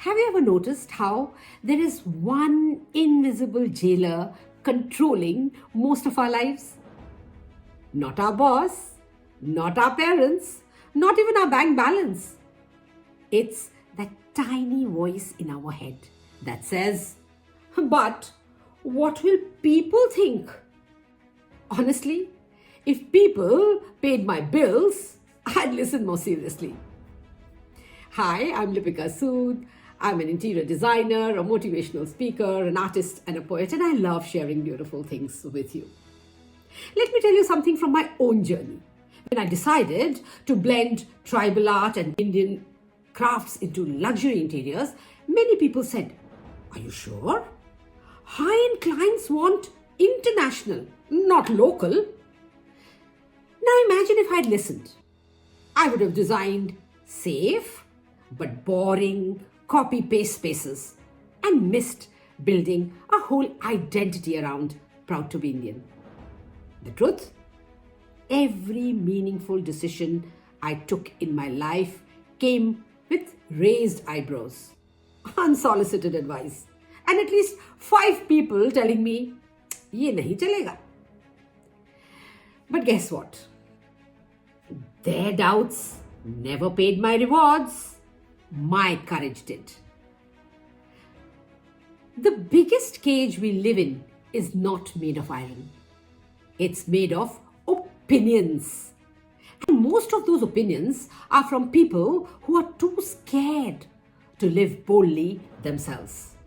Have you ever noticed how there is one invisible jailer controlling most of our lives? Not our boss, not our parents, not even our bank balance. It's that tiny voice in our head that says, "But what will people think?" Honestly, if people paid my bills, I'd listen more seriously. Hi, I'm Lipika Sud. I'm an interior designer, a motivational speaker, an artist, and a poet, and I love sharing beautiful things with you. Let me tell you something from my own journey. When I decided to blend tribal art and Indian crafts into luxury interiors, many people said, "Are you sure? High-end clients want international, not local." Now imagine if I'd listened. I would have designed safe but boring copy-paste spaces and missed building a whole identity around proud to be Indian. The truth? Every meaningful decision I took in my life came with raised eyebrows, unsolicited advice, and at least 5 people telling me, "Ye nahi chalega." But guess what? Their doubts never paid my rewards. My courage did. The biggest cage we live in is not made of iron. It's made of opinions. And most of those opinions are from people who are too scared to live boldly themselves.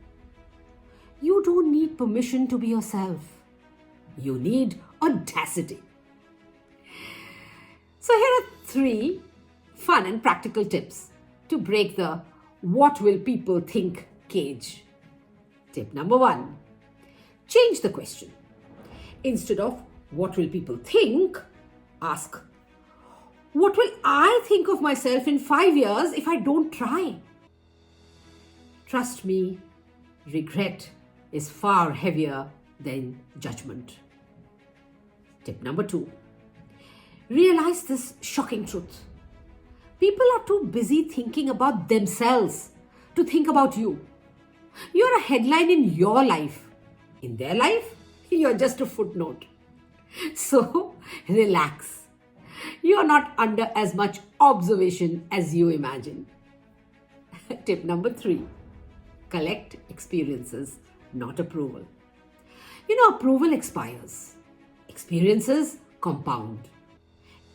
You don't need permission to be yourself. You need audacity. So here are 3 fun and practical tips to break the "what will people think" cage. Tip number 1, change the question. Instead of "what will people think," ask, "what will I think of myself in 5 years if I don't try?" Trust me, regret is far heavier than judgment. Tip number 2, realize this shocking truth. People are too busy thinking about themselves to think about you. You're a headline in your life. In their life, you're just a footnote. So relax. You're not under as much observation as you imagine. Tip number 3, collect experiences, not approval. Approval expires. Experiences compound.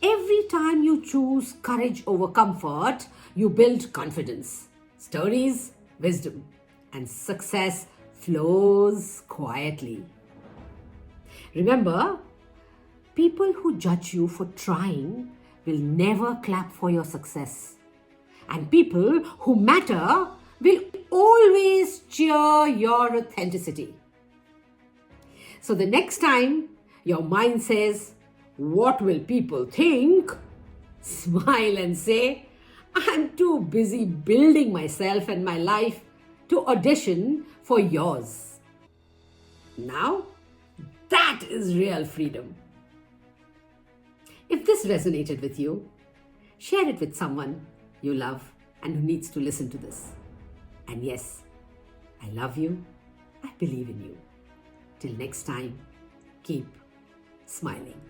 Every time you choose courage over comfort, you build confidence, stories, wisdom, and success flows quietly. Remember, people who judge you for trying will never clap for your success. And people who matter will always cheer your authenticity. So the next time your mind says, "What will people think?" smile and say, "I'm too busy building myself and my life to audition for yours." Now, that is real freedom. If this resonated with you, share it with someone you love and who needs to listen to this. And yes, I love you. I believe in you. Till next time, keep smiling.